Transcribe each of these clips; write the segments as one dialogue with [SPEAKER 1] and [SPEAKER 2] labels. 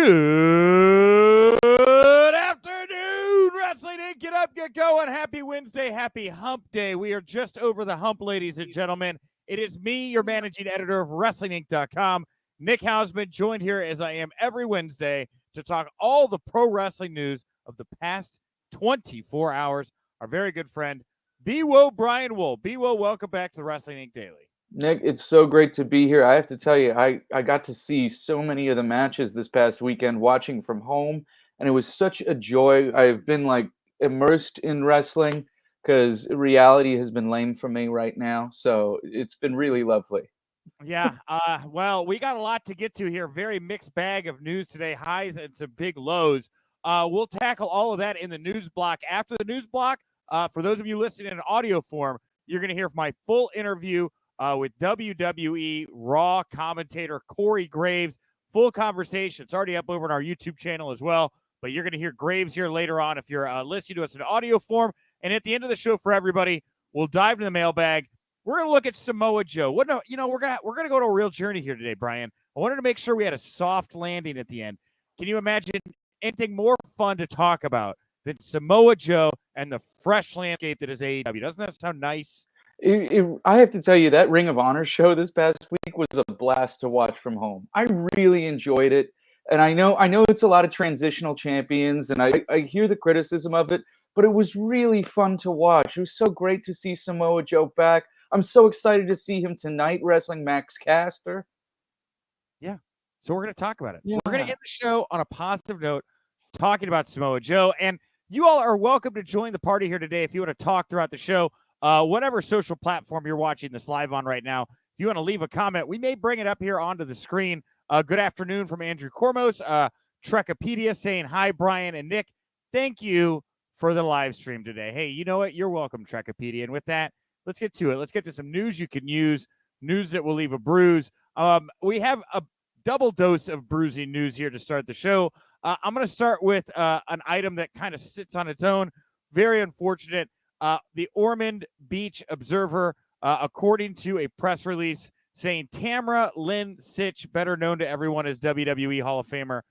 [SPEAKER 1] Good afternoon, Wrestling Inc. Get up, get going. Happy Wednesday, happy hump day. We are just over the hump, ladies and gentlemen. It is me, your managing editor of WrestlingInc.com, Nick Hausman, joined here as I am every Wednesday to talk all the pro wrestling news of the past 24 hours. Our very good friend, Brian Wohl. B-Wo, welcome back to the Wrestling Inc. Daily.
[SPEAKER 2] Nick, it's so great to be here. I have to tell you, I got to see so many of the matches this past weekend watching from home, and it was such a joy. I've been immersed in wrestling because reality has been lame for me right now. So it's been really lovely.
[SPEAKER 1] Yeah, well, we got a lot to get to here. Very mixed bag of news today, highs and some big lows. We'll tackle all of that in the news block. After the news block, for those of you listening in audio form, you're going to hear my full interview with WWE Raw commentator Corey Graves. Full conversation. It's already up over on our YouTube channel as well, but you're going to hear Graves here later on if you're listening to us in audio form. And at the end of the show for everybody, we'll dive into the mailbag. We're going to look at Samoa Joe. We're going to go to a real journey here today, Brian. I wanted to make sure we had a soft landing at the end. Can you imagine anything more fun to talk about than Samoa Joe and the fresh landscape that is AEW? Doesn't that sound nice?
[SPEAKER 2] I have to tell you, that Ring of Honor show this past week was a blast to watch from home. I really enjoyed it. And I know it's a lot of transitional champions, and I hear the criticism of it, but it was really fun to watch. It was so great to see Samoa Joe back. I'm so excited to see him tonight wrestling Max Caster.
[SPEAKER 1] Yeah. So we're going to talk about it.
[SPEAKER 2] Yeah.
[SPEAKER 1] We're going to end the show on a positive note, talking about Samoa Joe. And you all are welcome to join the party here today if you want to talk throughout the show. Whatever social platform you're watching this live on right now, if you want to leave a comment, we may bring it up here onto the screen. Good afternoon from Andrew Cormos, Trekopedia saying, hi, Brian and Nick. Thank you for the live stream today. Hey, you know what? You're welcome, Trekopedia. And with that, let's get to it. Let's get to some news you can use, news that will leave a bruise. We have a double dose of bruising news here to start the show. I'm going to start with an item that kind of sits on its own. Very unfortunate. The Ormond Beach Observer, according to a press release saying Tamara Lynn Sitch, better known to everyone as WWE Hall of Famer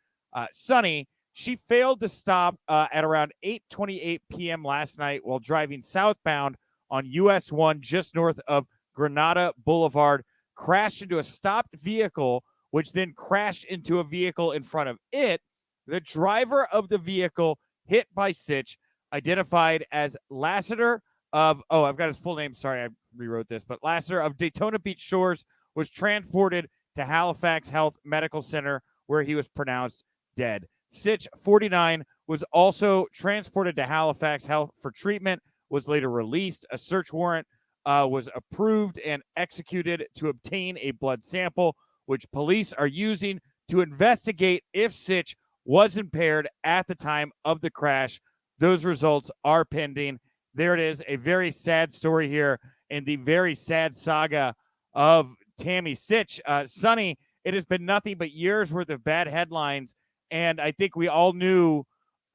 [SPEAKER 1] Sunny, she failed to stop at around 8:28 p.m. last night while driving southbound on US 1 just north of Granada Boulevard, crashed into a stopped vehicle, which then crashed into a vehicle in front of it. The driver of the vehicle hit by Sitch, identified as Lassiter of, I've got his full name. Sorry, I rewrote this, but Lassiter of Daytona Beach Shores was transported to Halifax Health Medical Center where he was pronounced dead. Sitch, 49, was also transported to Halifax Health for treatment, was later released. A search warrant was approved and executed to obtain a blood sample, which police are using to investigate if Sitch was impaired at the time of the crash. Those results are pending. There it is, a very sad story here in the very sad saga of Tammy Sitch. Sunny, it has been nothing but years worth of bad headlines, and I think we all knew,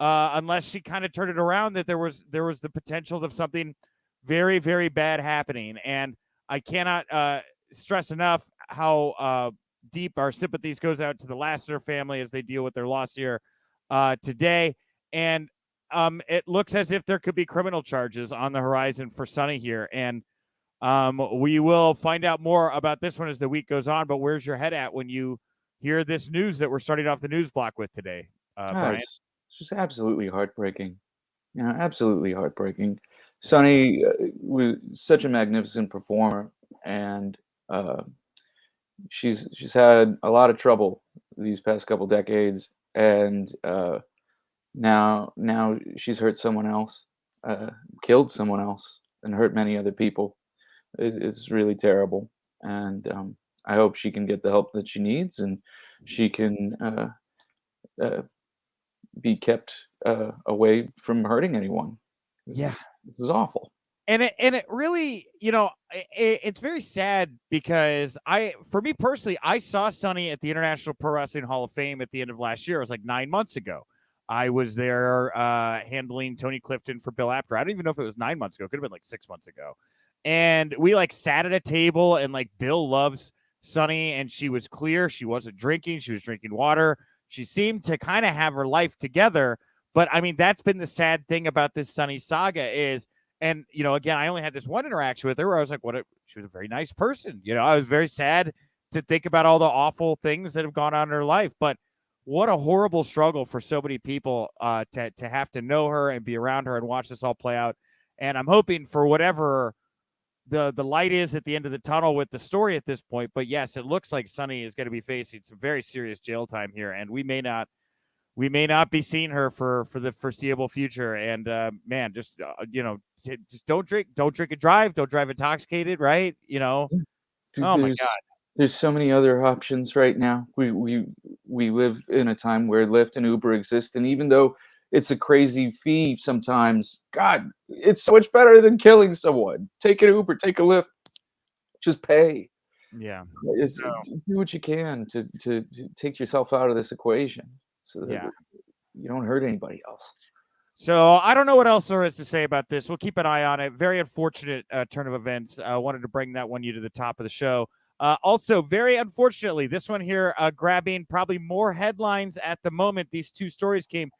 [SPEAKER 1] unless she kind of turned it around, that there was the potential of something very, very bad happening. And I cannot stress enough how deep our sympathies goes out to the Lassiter family as they deal with their loss here today. And it looks as if there could be criminal charges on the horizon for Sunny here. And we will find out more about this one as the week goes on. But where's your head at when you hear this news that we're starting off the news block with today, Brian?
[SPEAKER 2] It's just absolutely heartbreaking. Absolutely heartbreaking. Sunny was such a magnificent performer, and she's had a lot of trouble these past couple decades, and now she's hurt someone else, killed someone else, and hurt many other people. It's really terrible, and I hope she can get the help that she needs, and she can be kept away from hurting anyone. This is awful.
[SPEAKER 1] And it really, it's very sad because for me personally, I saw Sunny at the International Pro Wrestling Hall of Fame at the end of last year. It was like 9 months ago. I was there handling Tony Clifton for Bill Apter. I don't even know if it was 9 months ago. It could have been like 6 months ago. And we sat at a table, and Bill loves Sunny, and she was clear. She wasn't drinking. She was drinking water. She seemed to kind of have her life together. But I mean, that's been the sad thing about this Sunny saga is, and again, I only had this one interaction with her where I was like, she was a very nice person. I was very sad to think about all the awful things that have gone on in her life. But what a horrible struggle for so many people to have to know her and be around her and watch this all play out. And I'm hoping for whatever the light is at the end of the tunnel with the story at this point. But yes, it looks like Sunny is going to be facing some very serious jail time here, and we may not be seeing her for the foreseeable future. And man, just don't drink and drive. Don't drive intoxicated, right?
[SPEAKER 2] Dude,
[SPEAKER 1] oh my God.
[SPEAKER 2] There's so many other options right now. We live in a time where Lyft and Uber exist, and even though it's a crazy fee sometimes, God, it's so much better than killing someone. Take an Uber, take a Lyft, just pay.
[SPEAKER 1] Yeah,
[SPEAKER 2] do what you can to take yourself out of this equation, so that you don't hurt anybody else.
[SPEAKER 1] So I don't know what else there is to say about this. We'll keep an eye on it. Very unfortunate turn of events. Wanted to bring that one to the top of the show. Also, very unfortunately, this one here grabbing probably more headlines at the moment. These two stories came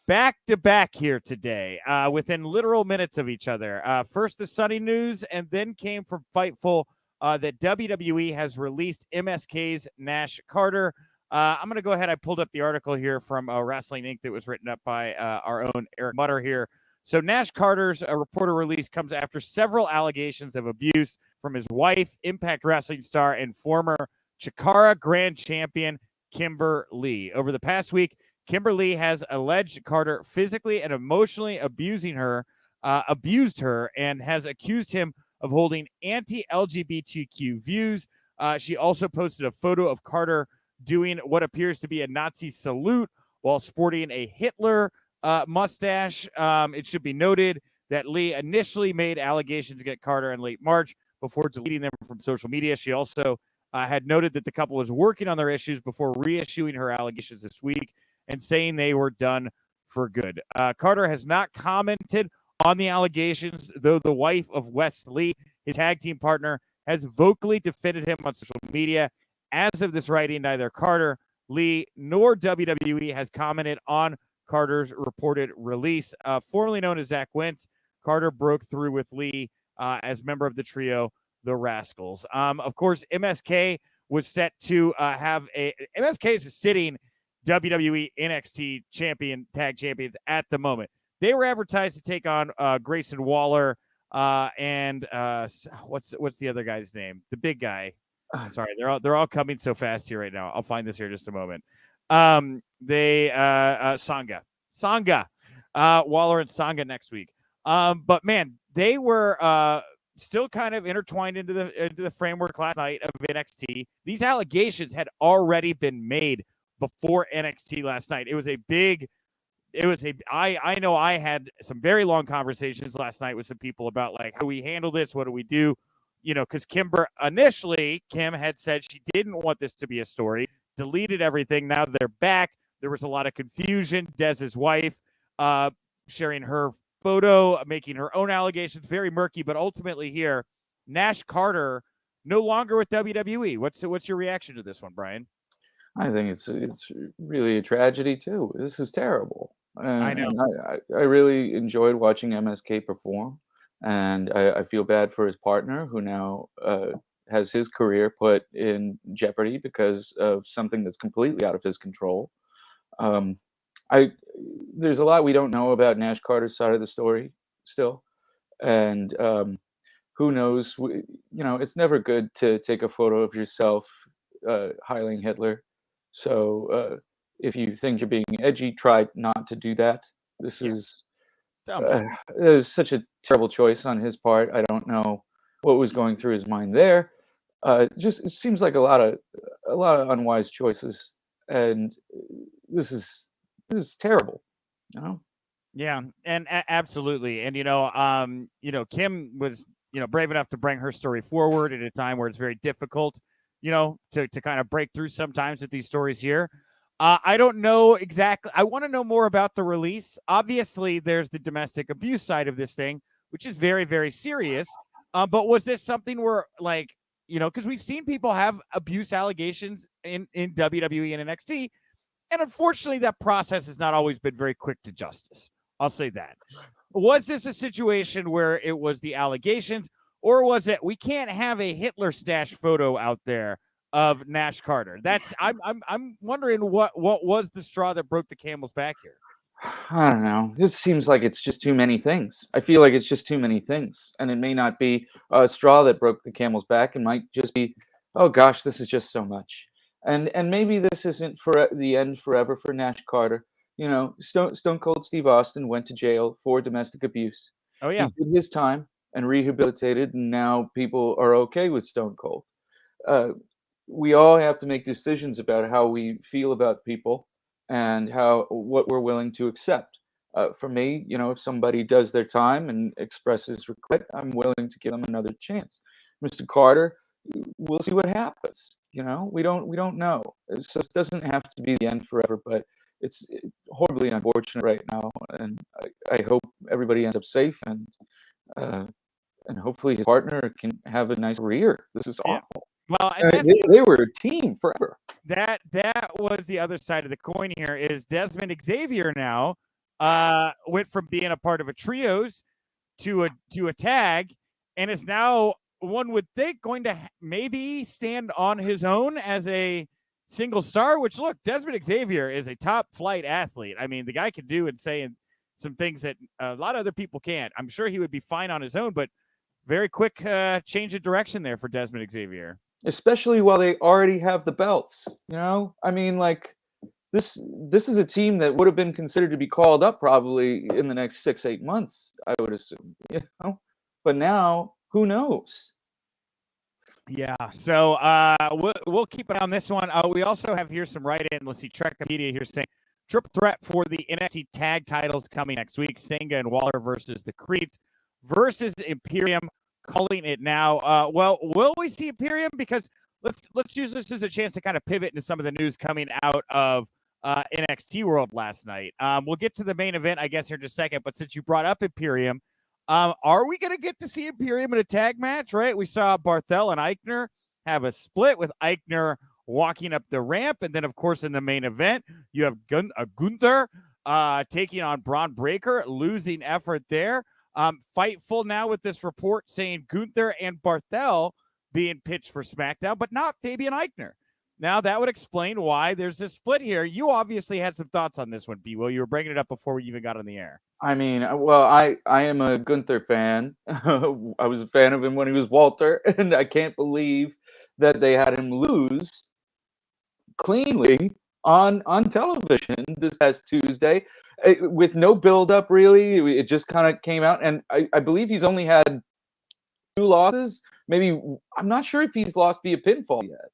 [SPEAKER 1] back to back here today, within literal minutes of each other. First, the Sunny news, and then came from Fightful that WWE has released MSK's Nash Carter. I'm going to go ahead. I pulled up the article here from Wrestling Inc. that was written up by our own Eric Mutter here. So Nash Carter's reporter release comes after several allegations of abuse from his wife, Impact Wrestling star and former Chikara Grand Champion Kimber Lee. Over the past week, Kimber Lee has alleged Carter physically and emotionally abused her, and has accused him of holding anti-LGBTQ views. She also posted a photo of Carter doing what appears to be a Nazi salute while sporting a Hitler mustache. It should be noted that Lee initially made allegations against Carter in late March before deleting them from social media. She also had noted that the couple was working on their issues before reissuing her allegations this week and saying they were done for good. Carter has not commented on the allegations, though the wife of Wes Lee, his tag team partner, has vocally defended him on social media. As of this writing, neither Carter, Lee, nor WWE has commented on Carter's reported release. Formerly known as Zach Wentz, Carter broke through with Lee as member of the trio, the Rascals. Of course, MSK was set to MSK is a sitting WWE NXT tag champions at the moment. They were advertised to take on Grayson Waller and what's the other guy's name? The big guy. Sorry, they're all coming so fast here right now. I'll find this here in just a moment. Sanga, Waller and Sanga next week. But man, they were still kind of intertwined into the framework last night of NXT. These allegations had already been made before NXT last night. I know I had some very long conversations last night with some people about like, how do we handle this? What do we do? Because Kim had said she didn't want this to be a story, deleted everything. Now they're back. There was a lot of confusion. Dez's wife sharing her photo, making her own allegations, very murky. But ultimately here, Nash Carter no longer with WWE. What's your reaction to this one, Brian?
[SPEAKER 2] I think it's really a tragedy too. This is terrible.
[SPEAKER 1] I know.
[SPEAKER 2] I really enjoyed watching MSK perform, and I feel bad for his partner who now has his career put in jeopardy because of something that's completely out of his control. There's a lot we don't know about Nash Carter's side of the story still, and who knows? It's never good to take a photo of yourself heiling Hitler. So if you think you're being edgy, try not to do that. This is such a terrible choice on his part. I don't know what was going through his mind there. It seems like a lot of unwise choices, and this is terrible.
[SPEAKER 1] Yeah, and absolutely. And Kim was brave enough to bring her story forward at a time where it's very difficult to kind of break through sometimes with these stories here. I don't know exactly. I want to know more about the release. Obviously, there's the domestic abuse side of this thing, which is very, very serious. But was this something where, because we've seen people have abuse allegations in WWE and NXT, And unfortunately, that process has not always been very quick to justice. I'll say that. Was this a situation where it was the allegations, or was it we can't have a Hitler stash photo out there of Nash Carter? That's I'm wondering what was the straw that broke the camel's back here.
[SPEAKER 2] I don't know. This seems like it's just too many things. I feel like it's just too many things, and it may not be a straw that broke the camel's back. It might just be, oh gosh, this is just so much. And maybe this isn't for the end forever for Nash Carter. You know, Stone Cold Steve Austin went to jail for domestic abuse.
[SPEAKER 1] Oh
[SPEAKER 2] He
[SPEAKER 1] yeah,
[SPEAKER 2] did his time and rehabilitated, and now people are okay with Stone Cold. Uh, we all have to make decisions about how we feel about people and how what we're willing to accept. For me, you know, if somebody does their time and expresses regret, I'm willing to give them another chance. Mr. Carter, we'll see what happens. You know, we don't know. So it doesn't have to be the end forever, but it's horribly unfortunate right now, and I hope everybody ends up safe uh, and hopefully his partner can have a nice career. This is
[SPEAKER 1] yeah.
[SPEAKER 2] awful.
[SPEAKER 1] Well, and that's
[SPEAKER 2] They were a team forever.
[SPEAKER 1] that was the other side of the coin here is Desmond Xavier now went from being a part of a trios to a tag and is now one would think going to maybe stand on his own as a single star, which look, Desmond Xavier is a top flight athlete. I mean, the guy can do and say some things that a lot of other people can't. I'm sure he would be fine on his own, but very quick change of direction there for Desmond Xavier.
[SPEAKER 2] Especially while they already have the belts. You know, I mean, like this is a team that would have been considered to be called up probably in the next 6-8 months, I would assume. You know, but now who knows?
[SPEAKER 1] Yeah, so we'll keep it on this one. We also have here some write-in. Let's see, Trekopedia here saying triple threat for the NXT tag titles coming next week. Senga and Waller versus the Creeds versus Imperium. Calling it now. Well, will we see Imperium? Because let's use this as a chance to kind of pivot into some of the news coming out of NXT World last night. We'll get to the main event, I guess, here in just a second. But since you brought up Imperium, are we going to get to see Imperium in a tag match, right? We saw Barthel and Eichner have a split with Eichner walking up the ramp. And then, of course, in the main event, you have Gunther taking on Braun Breaker, losing effort there. Fightful now with this report saying Gunther and Barthel being pitched for SmackDown, but not Fabian Eichner. Now, that would explain why there's this split here. You obviously had some thoughts on this one, B. Will. You were bringing it up before we even got on the air.
[SPEAKER 2] I mean, well, I am a Gunther fan. I was a fan of him when he was Walter, and I can't believe that they had him lose cleanly on television this past Tuesday with no build up. Really, it just kind of came out, and I believe he's only had 2 losses. Maybe I'm not sure if he's lost via pinfall yet,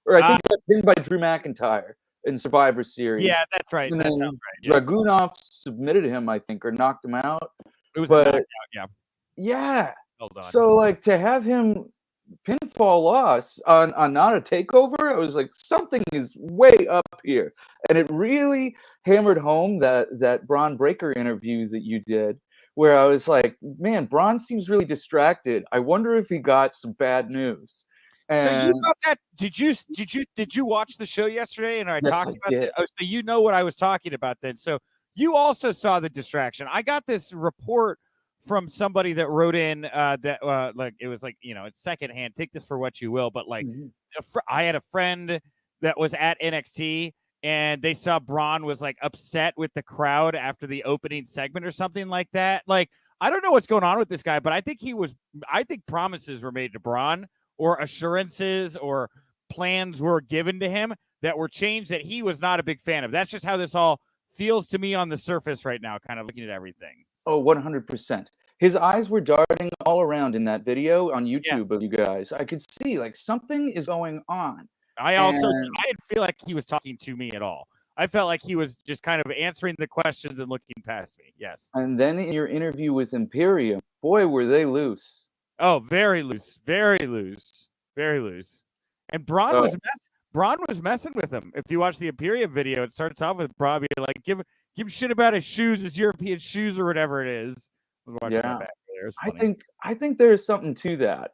[SPEAKER 2] or I think he got pinned by Drew McIntyre in Survivor Series.
[SPEAKER 1] Yeah, that's right.
[SPEAKER 2] And
[SPEAKER 1] that
[SPEAKER 2] then
[SPEAKER 1] sounds right. Yes.
[SPEAKER 2] Dragunov submitted him, I think, or knocked him out.
[SPEAKER 1] It was a knockout, yeah.
[SPEAKER 2] Yeah.
[SPEAKER 1] Hold on.
[SPEAKER 2] So like to have him pinfall loss on not a takeover, I was like, something is way up here. And it really hammered home that Braun Breaker interview that you did, where I was like, man, Braun seems really distracted. I wonder if he got some bad news. And
[SPEAKER 1] so you got that? Did you watch the show yesterday? And I talked about it. Oh, so you know what I was talking about then. So you also saw the distraction. I got this report from somebody that wrote in that like it was like, you know, it's secondhand. Take this for what you will, but like I had a friend that was at NXT and they saw Braun was like upset with the crowd after the opening segment or something like that. Like I don't know what's going on with this guy, but I think promises were made to Braun, or assurances or plans were given to him that were changed that he was not a big fan of. That's just how this all feels to me on the surface right now, kind of looking at everything.
[SPEAKER 2] Oh, 100%. His eyes were darting all around in that video on YouTube of you guys. I could see like something is going on.
[SPEAKER 1] I didn't feel like he was talking to me at all. I felt like he was just kind of answering the questions and looking past me. Yes.
[SPEAKER 2] And then in your interview with Imperium, boy, were they loose.
[SPEAKER 1] Oh, very loose, very loose, very loose. And Braun was messing with him. If you watch the Imperium video, it starts off with Braun like give shit about his shoes, his European shoes, or whatever it is.
[SPEAKER 2] Yeah, I think there's something to that.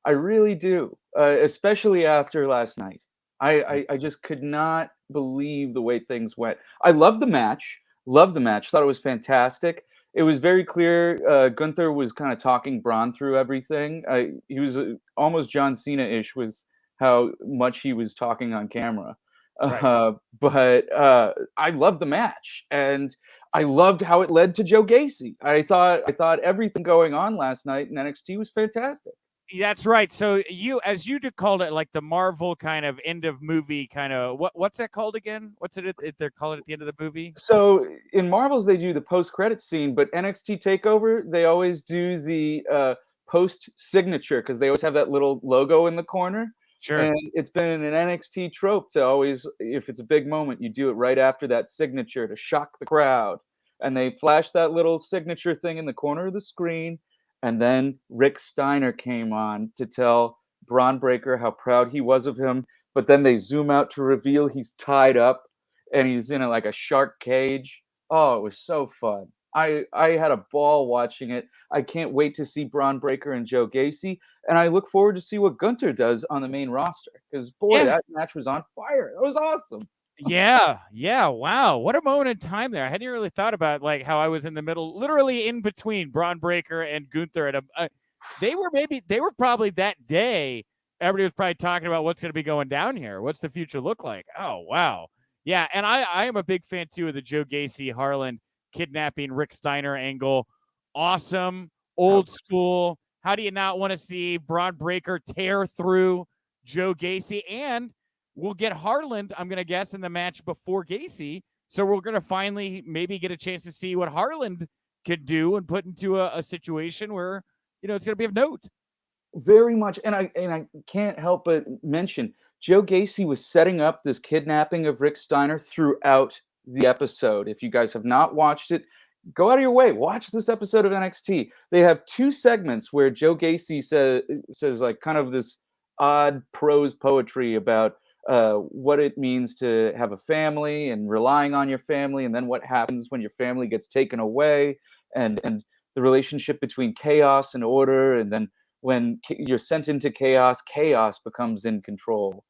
[SPEAKER 2] I really do, especially after last night. I just could not believe the way things went. I loved the match. Loved the match. Thought it was fantastic. It was very clear. Gunther was kind of talking Braun through everything. He was almost John Cena-ish with how much he was talking on camera.
[SPEAKER 1] Right.
[SPEAKER 2] But I loved the match, and I loved how it led to Joe Gacy. I thought everything going on last night in NXT was fantastic.
[SPEAKER 1] That's right. So as you called it, like the Marvel kind of end of movie kind of what's that called again? What's it? They're calling it at the end of the movie.
[SPEAKER 2] So in Marvels, they do the post-credit scene, but NXT Takeover, they always do the post signature because they always have that little logo in the corner.
[SPEAKER 1] Sure.
[SPEAKER 2] And it's been an NXT trope to always, if it's a big moment, you do it right after that signature to shock the crowd. And they flash that little signature thing in the corner of the screen. And then Rick Steiner came on to tell Braun Breaker how proud he was of him. But then they zoom out to reveal he's tied up and he's in like a shark cage. Oh, it was so fun. I had a ball watching it. I can't wait to see Braun Breaker and Joe Gacy, and I look forward to see what Gunther does on the main roster. Because boy, that match was on fire. It was awesome.
[SPEAKER 1] Yeah. Wow, what a moment in time there. I hadn't really thought about like how I was in the middle, literally in between Braun Breaker and Gunther. At they were probably that day. Everybody was probably talking about what's going to be going down here. What's the future look like? Oh wow. Yeah, and I am a big fan too of the Joe Gacy Harland kidnapping Rick Steiner angle. Awesome, old school. How do you not want to see Braun Breaker tear through Joe Gacy? And we'll get Harland, I'm going to guess, in the match before Gacy. So we're going to finally maybe get a chance to see what Harland could do and put into a situation where, it's going to be of note.
[SPEAKER 2] Very much, and I can't help but mention Joe Gacy was setting up this kidnapping of Rick Steiner throughout the episode. If you guys have not watched it, go out of your way, watch this episode of NXT. They have two segments where Joe Gacy says like kind of this odd prose poetry about what it means to have a family and relying on your family, and then what happens when your family gets taken away, and the relationship between chaos and order, and then when you're sent into chaos, chaos becomes in control.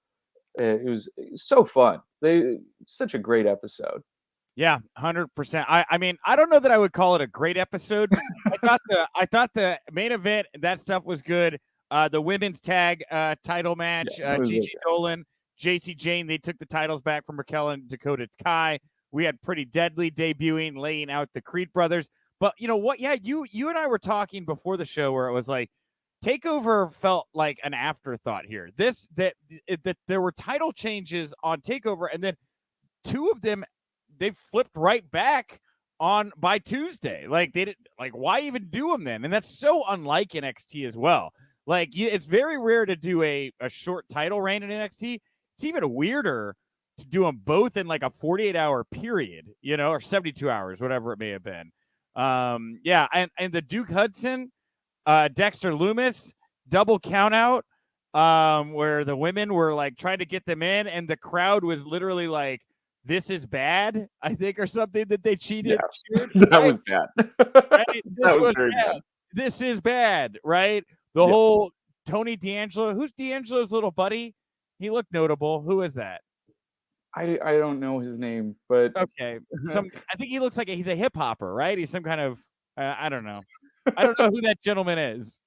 [SPEAKER 2] It was so fun. Such a great episode.
[SPEAKER 1] Yeah, 100%. I mean, I don't know that I would call it a great episode. I thought the main event, that stuff was good. The women's tag title match, Gigi Dolan, JC Jane, they took the titles back from Raquel and Dakota Kai. We had Pretty Deadly debuting, laying out the Creed brothers. But you know what? Yeah, you and I were talking before the show where it was like Takeover felt like an afterthought here. That there were title changes on Takeover, and then two of them they flipped right back on by Tuesday. Like they didn't like why even do them then? And that's so unlike NXT as well. Like it's very rare to do a short title reign in NXT. It's even weirder to do them both in like a 48-hour period, or 72 hours, whatever it may have been. Yeah, and the Duke Hudson, Dexter Loomis double count out, where the women were like trying to get them in, and the crowd was literally like, "This is bad," I think, or something that they cheated.
[SPEAKER 2] Yeah. That was bad.
[SPEAKER 1] Right?
[SPEAKER 2] That was very bad.
[SPEAKER 1] This is bad, right? The whole Tony D'Angelo. Who's D'Angelo's little buddy? He looked notable. Who is that?
[SPEAKER 2] I don't know his name, but
[SPEAKER 1] okay. I think he looks like he's a hip hopper, right? He's some kind of I don't know. I don't know who that gentleman is.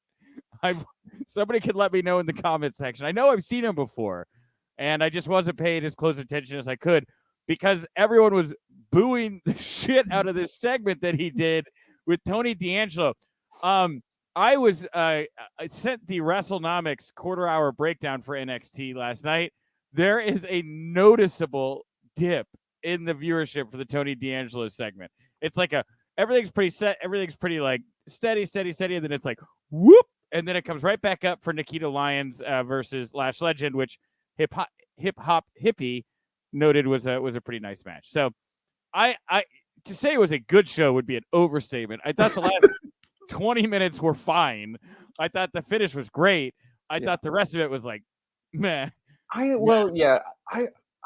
[SPEAKER 1] Somebody could let me know in the comment section. I know I've seen him before, and I just wasn't paying as close attention as I could because everyone was booing the shit out of this segment that he did with Tony D'Angelo. I sent the WrestleNomics quarter-hour breakdown for NXT last night. There is a noticeable dip in the viewership for the Tony D'Angelo segment. It's like everything's pretty set, everything's pretty like steady, and then it's like whoop, and then it comes right back up for Nikita Lyons versus Lash Legend, which hip hop hippie noted was a pretty nice match. So I to say it was a good show would be an overstatement. I thought the last 20 minutes were fine. I thought the finish was great. I thought the rest of it was like meh.
[SPEAKER 2] I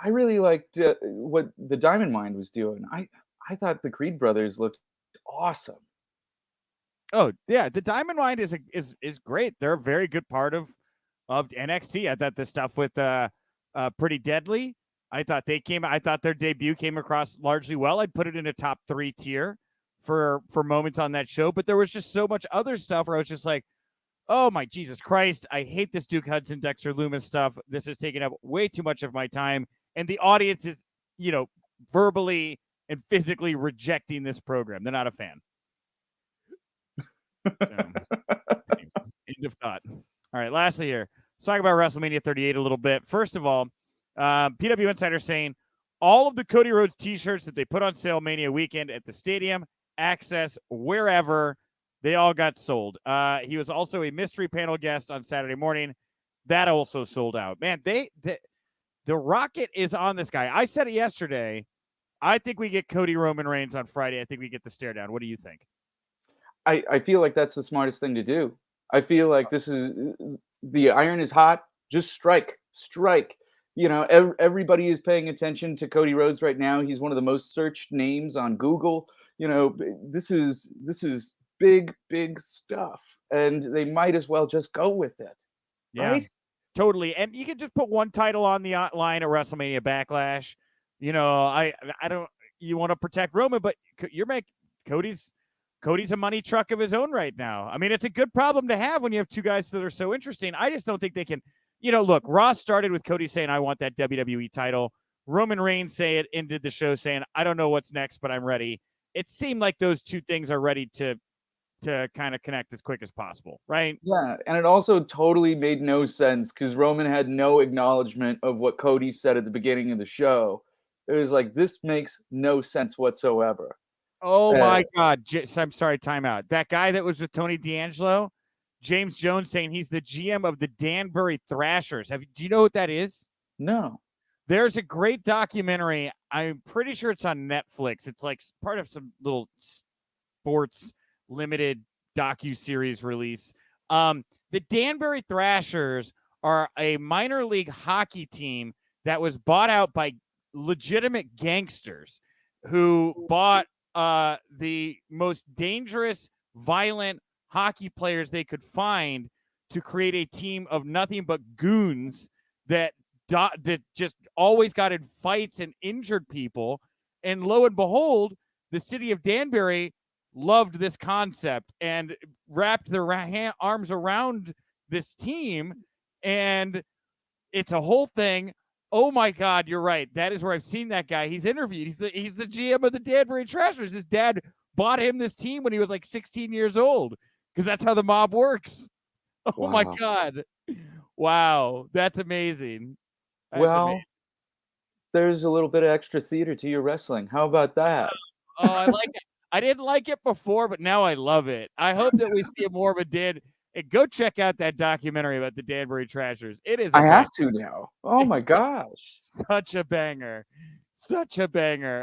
[SPEAKER 2] really liked what the Diamond Mine was doing. I thought the Creed brothers looked awesome.
[SPEAKER 1] Oh yeah, the Diamond Mine is great. They're a very good part of NXT. I thought the stuff with Pretty Deadly I thought their debut came across largely well. I'd put it in a top 3 tier for moments on that show, but there was just so much other stuff where I was just like, oh my Jesus Christ, I hate this Duke Hudson, Dexter Loomis stuff. This is taking up way too much of my time. And the audience is, verbally and physically rejecting this program. They're not a fan. End of thought. All right, lastly here, let's talk about WrestleMania 38 a little bit. First of all, PW Insider saying all of the Cody Rhodes t-shirts that they put on sale Mania weekend at the stadium, access, wherever, they all got sold. He was also a mystery panel guest on Saturday morning. That also sold out. Man, the rocket is on this guy. I said it yesterday. I think we get Cody Roman Reigns on Friday. I think we get the stare down. What do you think?
[SPEAKER 2] I feel like that's the smartest thing to do. I feel like this is the iron is hot. Just strike. Everybody is paying attention to Cody Rhodes right now. He's one of the most searched names on Google. This is big stuff, and they might as well just go with it.
[SPEAKER 1] Yeah,
[SPEAKER 2] right?
[SPEAKER 1] Totally. And you can just put one title on the line at WrestleMania Backlash. I don't. You want to protect Roman, but Cody's a money truck of his own right now. I mean, it's a good problem to have when you have two guys that are so interesting. I just don't think they can. Look, Ross started with Cody saying, I want that WWE title. Roman Reigns ended the show saying, I don't know what's next, but I'm ready. It seemed like those two things are ready to kind of connect as quick as possible, right?
[SPEAKER 2] Yeah, and it also totally made no sense because Roman had no acknowledgement of what Cody said at the beginning of the show. It was like, this makes no sense whatsoever.
[SPEAKER 1] Oh, my God. I'm sorry, timeout. That guy that was with Tony D'Angelo, James Jones, saying he's the GM of the Danbury Thrashers. Do you know what that is?
[SPEAKER 2] No.
[SPEAKER 1] There's a great documentary. I'm pretty sure it's on Netflix. It's like part of some little sports limited docu-series release. The Danbury Thrashers are a minor league hockey team that was bought out by legitimate gangsters who bought the most dangerous, violent hockey players they could find to create a team of nothing but goons that just always got in fights and injured people. And lo and behold, the city of Danbury loved this concept and wrapped their arms around this team. And it's a whole thing. Oh my God, you're right. That is where I've seen that guy. He's interviewed. He's the GM of the Danbury Trashers. His dad bought him this team when he was like 16 years old because that's how the mob works. Oh wow. My God. Wow. That's amazing. Amazing.
[SPEAKER 2] There's a little bit of extra theater to your wrestling. How about that?
[SPEAKER 1] Oh, I like it. I didn't like it before, but now I love it. I hope that we see more of a and go check out that documentary about the Danbury Trashers. It is.
[SPEAKER 2] I have to now. Oh my gosh.
[SPEAKER 1] Such a banger.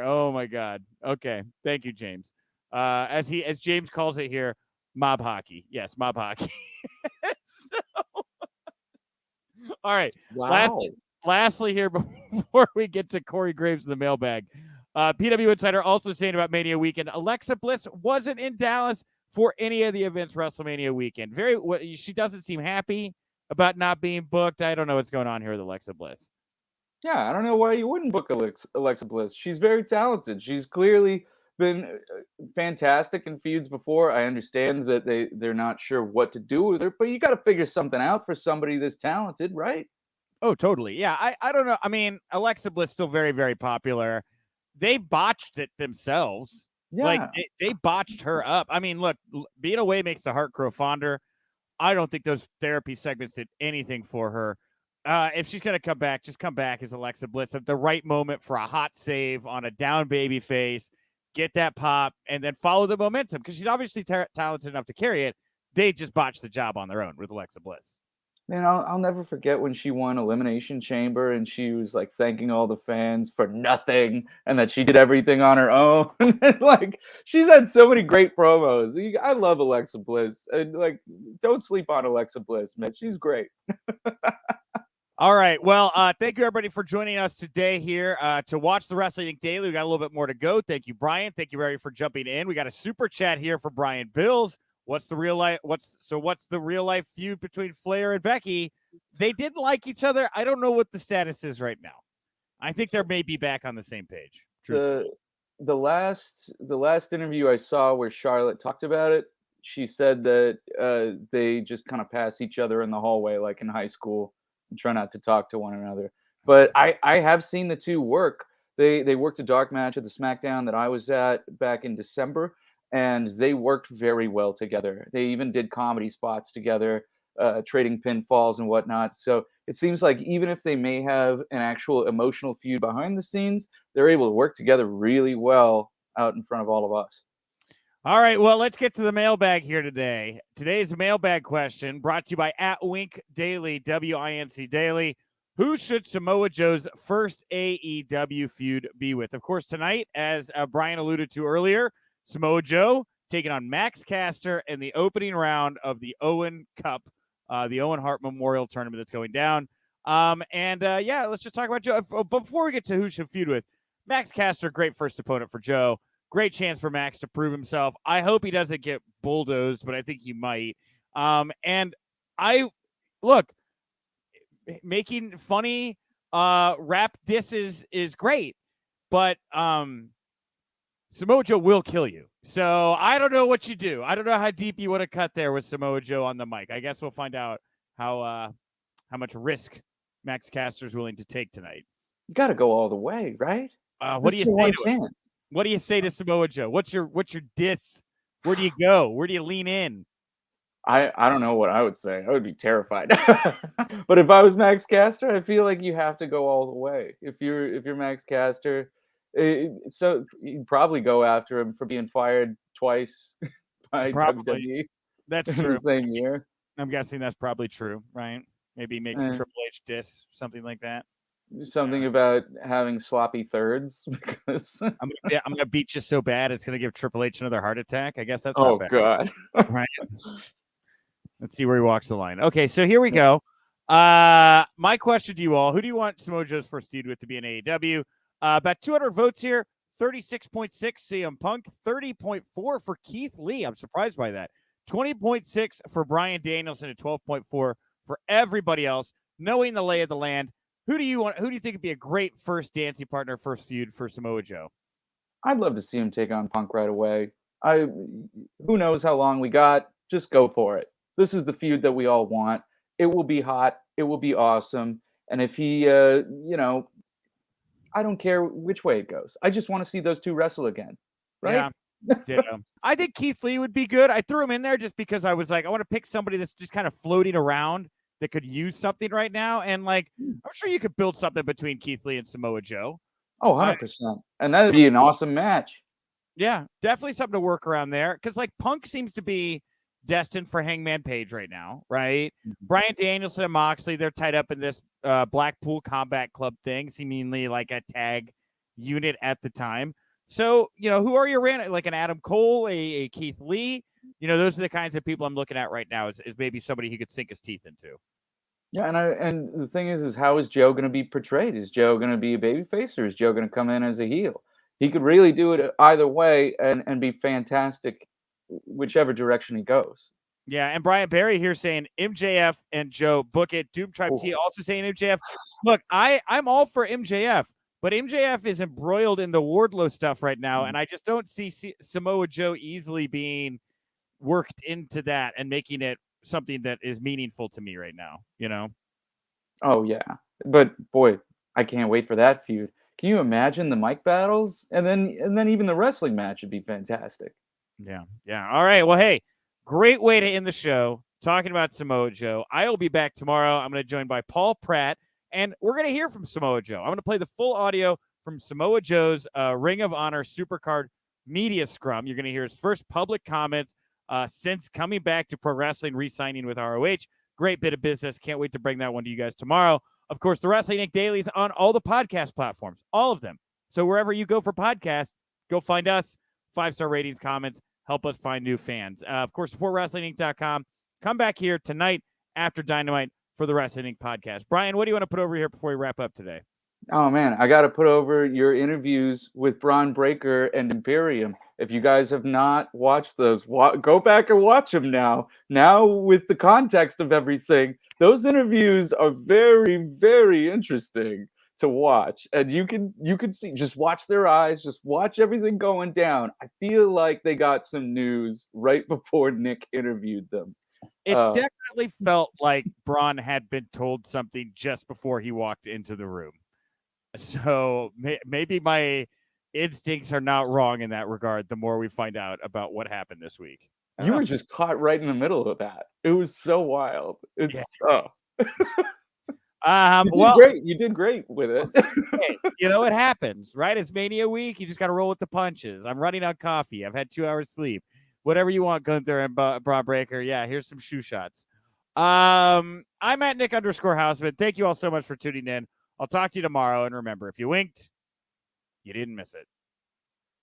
[SPEAKER 1] Oh my God. Okay. Thank you, James. As James calls it here, mob hockey. Yes, mob hockey. All right.
[SPEAKER 2] Wow.
[SPEAKER 1] Lastly here, before we get to Corey Graves in the mailbag, PW Insider also saying about Mania weekend, Alexa Bliss wasn't in Dallas for any of the events WrestleMania weekend. She doesn't seem happy about not being booked. I don't know what's going on here with Alexa Bliss.
[SPEAKER 2] Yeah, I don't know why you wouldn't book Alexa Bliss. She's very talented. She's clearly been fantastic in feuds before. I understand that they're not sure what to do with her, but you got to figure something out for somebody this talented, right?
[SPEAKER 1] Oh, totally. Yeah, I don't know. I mean, Alexa Bliss still very, very popular. They botched it themselves. Yeah. Like they botched her up. I mean, look, being away makes the heart grow fonder. I don't think those therapy segments did anything for her. If she's gonna come back, just come back as Alexa Bliss at the right moment for a hot save on a down baby face, get that pop, and then follow the momentum because she's obviously talented enough to carry it. They just botched the job on their own with Alexa Bliss.
[SPEAKER 2] Man, I'll never forget when she won Elimination Chamber and she was like thanking all the fans for nothing and that she did everything on her own. Like, she's had so many great promos. I love Alexa Bliss. And like, don't sleep on Alexa Bliss, man. She's great.
[SPEAKER 1] All right. Well, thank you everybody for joining us today here to watch the Wrestling Daily. We got a little bit more to go. Thank you, Brian. Thank you, everybody, for jumping in. We got a super chat here for Brian Bills. What's the real life feud between Flair and Becky? They didn't like each other. I don't know what the status is right now. I think they may be back on the same page.
[SPEAKER 2] The last interview I saw where Charlotte talked about it, she said that they just kind of pass each other in the hallway like in high school and try not to talk to one another. But I have seen the two work. They worked a dark match at the SmackDown that I was at back in December, and they worked very well together. They even did comedy spots together, trading pinfalls and whatnot. So it seems like even if they may have an actual emotional feud behind the scenes, they're able to work together really well out in front of all of us.
[SPEAKER 1] All right, well, let's get to the mailbag here today. Today's mailbag question brought to you by @Wink Daily, WINC Daily. Who should Samoa Joe's first AEW feud be with? Of course, tonight, as Brian alluded to earlier, Samoa Joe taking on Max Caster in the opening round of the Owen Cup, the Owen Hart Memorial Tournament that's going down. Let's just talk about Joe. But before we get to who should feud with, Max Caster, great first opponent for Joe. Great chance for Max to prove himself. I hope he doesn't get bulldozed, but I think he might. Making funny rap disses is great, but Samoa Joe will kill you. So I don't know what you do. I don't know how deep you want to cut there with Samoa Joe on the mic. I guess we'll find out how much risk Max Caster's willing to take tonight.
[SPEAKER 2] You got to go all the way, right?
[SPEAKER 1] What do you say to him? What do you say to Samoa Joe? What's your diss? Where do you go? Where do you lean in?
[SPEAKER 2] I don't know what I would say. I would be terrified. But if I was Max Caster, I feel like you have to go all the way. If you're Max Caster, so you'd probably go after him for being fired twice by WWE.
[SPEAKER 1] That's
[SPEAKER 2] in
[SPEAKER 1] true.
[SPEAKER 2] The same year.
[SPEAKER 1] I'm guessing that's probably true, right? Maybe he makes a Triple H diss, something like that.
[SPEAKER 2] Something about having sloppy thirds because
[SPEAKER 1] I'm gonna beat you so bad it's gonna give Triple H another heart attack. I guess that's not bad.
[SPEAKER 2] God.
[SPEAKER 1] Right. Let's see where he walks the line. Okay, so here we go. My question to you all: who do you want Samoa Joe's first feud with to be in AEW? About 200 votes here. 36.6 CM Punk, 30.4 for Keith Lee. I'm surprised by that. 20.6 for Brian Danielson, and 12.4 for everybody else. Knowing the lay of the land, who do you want? Who do you think would be a great first dancing partner, first feud for Samoa Joe?
[SPEAKER 2] I'd love to see him take on Punk right away. Who knows how long we got? Just go for it. This is the feud that we all want. It will be hot. It will be awesome. And if he, I don't care which way it goes. I just want to see those two wrestle again. Right?
[SPEAKER 1] Yeah. I think Keith Lee would be good. I threw him in there just because I was like, I want to pick somebody that's just kind of floating around that could use something right now. And I'm sure you could build something between Keith Lee and Samoa Joe.
[SPEAKER 2] Oh, 100%. And that'd be an awesome match.
[SPEAKER 1] Yeah, definitely something to work around there. Because Punk seems to be destined for Hangman Page right now, right? Mm-hmm. Brian Danielson and Moxley, they're tied up in this Blackpool Combat Club thing, seemingly like a tag unit at the time. So, who are you ran? Like an Adam Cole, a Keith Lee? Those are the kinds of people I'm looking at right now is maybe somebody he could sink his teeth into.
[SPEAKER 2] Yeah, and the thing is how is Joe going to be portrayed? Is Joe going to be a babyface, or is Joe going to come in as a heel? He could really do it either way and be fantastic whichever direction he goes.
[SPEAKER 1] Yeah, and Brian Barry here saying MJF and Joe book it. Doom Tribe T also saying MJF. Look, I'm all for MJF, but MJF is embroiled in the Wardlow stuff right now, and I just don't see Samoa Joe easily being worked into that and making it something that is meaningful to me right now,
[SPEAKER 2] Oh yeah, but boy, I can't wait for that feud. Can you imagine the mic battles, and then even the wrestling match would be fantastic.
[SPEAKER 1] Yeah. All right, well, hey, great way to end the show talking about Samoa Joe. I will be back tomorrow. I'm going to join by Paul Pratt, and we're going to hear from Samoa Joe. I'm going to play the full audio from Samoa Joe's Ring of Honor Supercard media scrum. You're going to hear his first public comments since coming back to pro wrestling, re-signing with ROH. Great bit of business. Can't wait to bring that one to you guys tomorrow. Of course, the Wrestling Inc. Daily is on all the podcast platforms, all of them. So wherever you go for podcasts, go find us. 5-star ratings, comments, help us find new fans. Of course, supportwrestlinginc.com. Come back here tonight after Dynamite for the Wrestling Inc. podcast. Brian, what do you want to put over here before we wrap up today?
[SPEAKER 2] Oh, man, I got to put over your interviews with Braun Breaker and Imperium. If you guys have not watched those, go back and watch them now. Now, with the context of everything, those interviews are very, very interesting. to watch, and you can see, just watch their eyes, just watch everything going down. I feel like they got some news right before Nick interviewed them.
[SPEAKER 1] It definitely felt like Braun had been told something just before he walked into the room. So maybe my instincts are not wrong in that regard. The more we find out about what happened this week,
[SPEAKER 2] You were just caught right in the middle of that. It was so wild. It's
[SPEAKER 1] well,
[SPEAKER 2] You did great with it.
[SPEAKER 1] hey, it happens, right? It's Mania week. You just got to roll with the punches. I'm running out coffee. I've had 2 hours sleep. Whatever you want, Gunther and Braun Breaker. Yeah, here's some shoe shots. I'm at Nick_Hausman. Thank you all so much for tuning in. I'll talk to you tomorrow. And remember, if you winked, you didn't miss it.